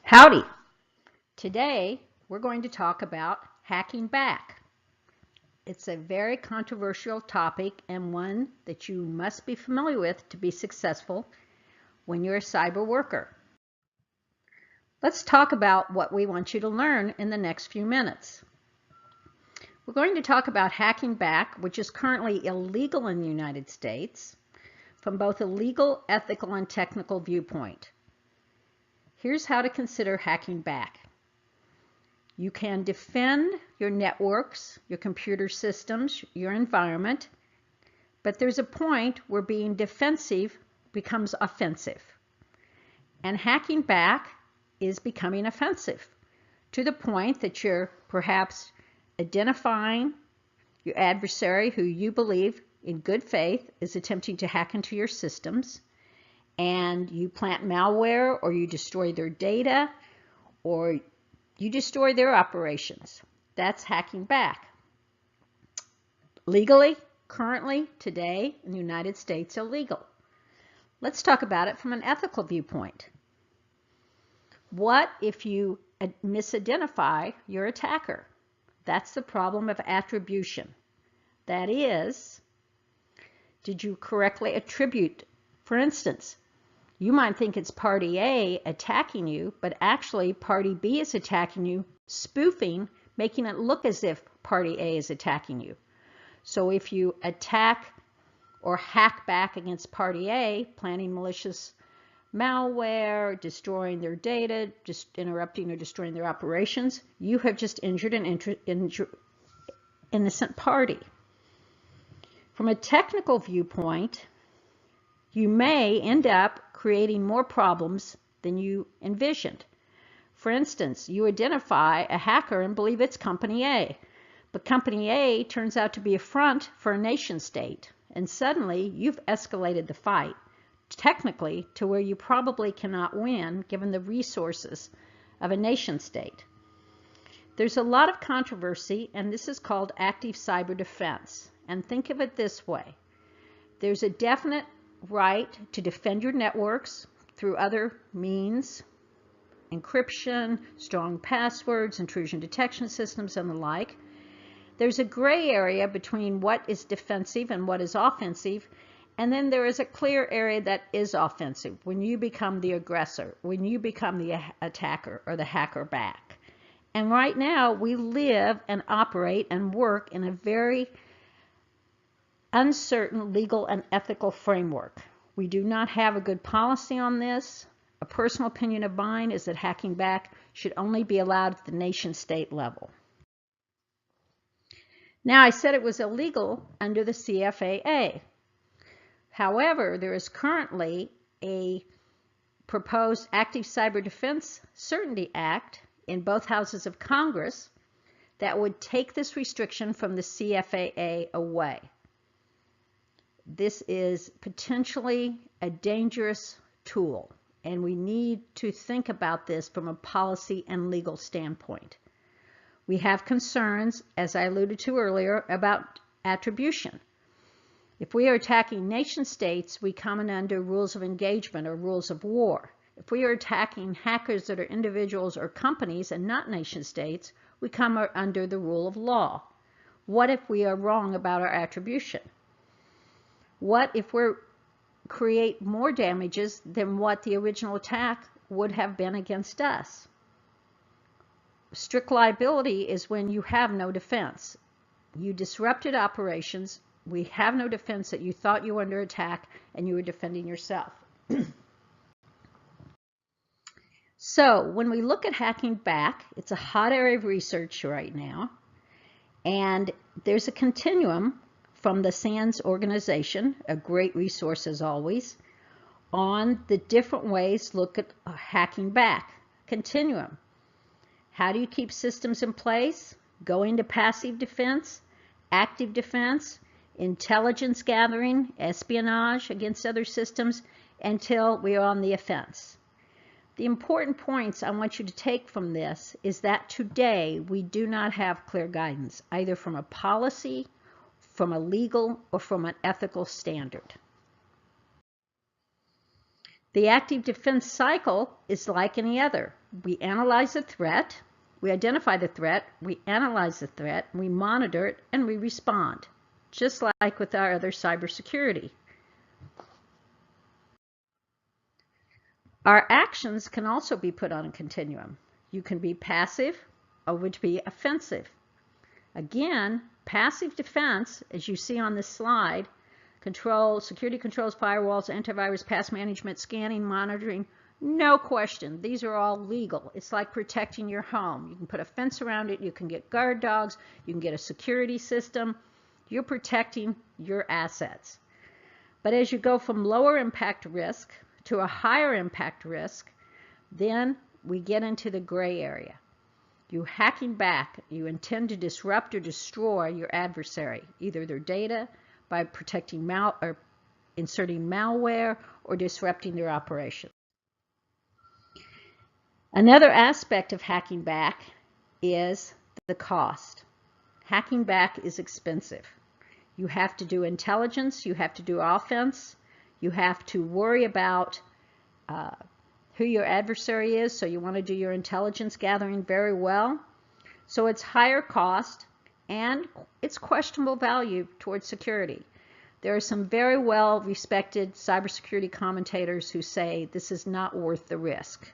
Howdy! Today we're going to talk about hacking back. It's a very controversial topic and one that you must be familiar with to be successful when you're a cyber worker. Let's talk about what we want you to learn in the next few minutes. We're going to talk about hacking back, which is currently illegal in the United States, from both a legal, ethical, and technical viewpoint. Here's how to consider hacking back. You can defend your networks, your computer systems, your environment, but there's a point where being defensive becomes offensive. And hacking back is becoming offensive to the point that you're perhaps identifying your adversary who you believe in good faith is attempting to hack into your systems, and you plant malware, or you destroy their data, or you destroy their operations. That's hacking back. Legally, currently, today, in the United States, illegal. Let's talk about it from an ethical viewpoint. What if you misidentify your attacker? That's the problem of attribution. That is, did you correctly attribute? For instance, you might think it's party A attacking you, but actually party B is attacking you, spoofing, making it look as if party A is attacking you. So if you attack or hack back against party A, planting malicious malware, destroying their data, just interrupting or destroying their operations, you have just injured an innocent party. From a technical viewpoint, you may end up creating more problems than you envisioned. For instance, you identify a hacker and believe it's company A, but company A turns out to be a front for a nation state, and suddenly you've escalated the fight, technically, to where you probably cannot win given the resources of a nation state. There's a lot of controversy, and this is called active cyber defense. And think of it this way. There's a definite right to defend your networks through other means, encryption, strong passwords, intrusion detection systems, and the like. There's a gray area between what is defensive and what is offensive, and then there is a clear area that is offensive when you become the aggressor, when you become the attacker or the hacker back. And right now we live and operate and work in a very uncertain legal and ethical framework. We do not have a good policy on this. A personal opinion of mine is that hacking back should only be allowed at the nation state level. Now, I said it was illegal under the CFAA. However, there is currently a proposed Active Cyber Defense Certainty Act in both houses of Congress that would take this restriction from the CFAA away. This is potentially a dangerous tool, and we need to think about this from a policy and legal standpoint. We have concerns, as I alluded to earlier, about attribution. If we are attacking nation states, we come in under rules of engagement or rules of war. If we are attacking hackers that are individuals or companies and not nation states, we come under the rule of law. What if we are wrong about our attribution? What if we create more damages than what the original attack would have been against us? Strict liability is when you have no defense. You disrupted operations. We have no defense that you thought you were under attack and you were defending yourself. So when we look at hacking back, it's a hot area of research right now, and there's a continuum from the SANS organization, a great resource as always, on the different ways look at hacking back. Continuum. How do you keep systems in place? Go into passive defense, active defense, intelligence gathering, espionage against other systems until we are on the offense. The important points I want you to take from this is that today we do not have clear guidance, either from a policy, from a legal, or from an ethical standard. The active defense cycle is like any other. We analyze the threat, we identify the threat, we analyze the threat, we monitor it, and we respond, just like with our other cybersecurity. Our actions can also be put on a continuum. You can be passive or would be offensive. Again, passive defense, as you see on this slide, security controls, firewalls, antivirus, pass management, scanning, monitoring, no question. These are all legal. It's like protecting your home. You can put a fence around it. You can get guard dogs. You can get a security system. You're protecting your assets. But as you go from lower impact risk to a higher impact risk, then we get into the gray area. You hacking back, you intend to disrupt or destroy your adversary, either their data by protecting or inserting malware or disrupting their operation. Another aspect of hacking back is the cost. Hacking back is expensive. You have to do intelligence, you have to do offense, you have to worry about who your adversary is, so you want to do your intelligence gathering very well. So it's higher cost and it's questionable value towards security. There are some very well respected cybersecurity commentators who say this is not worth the risk.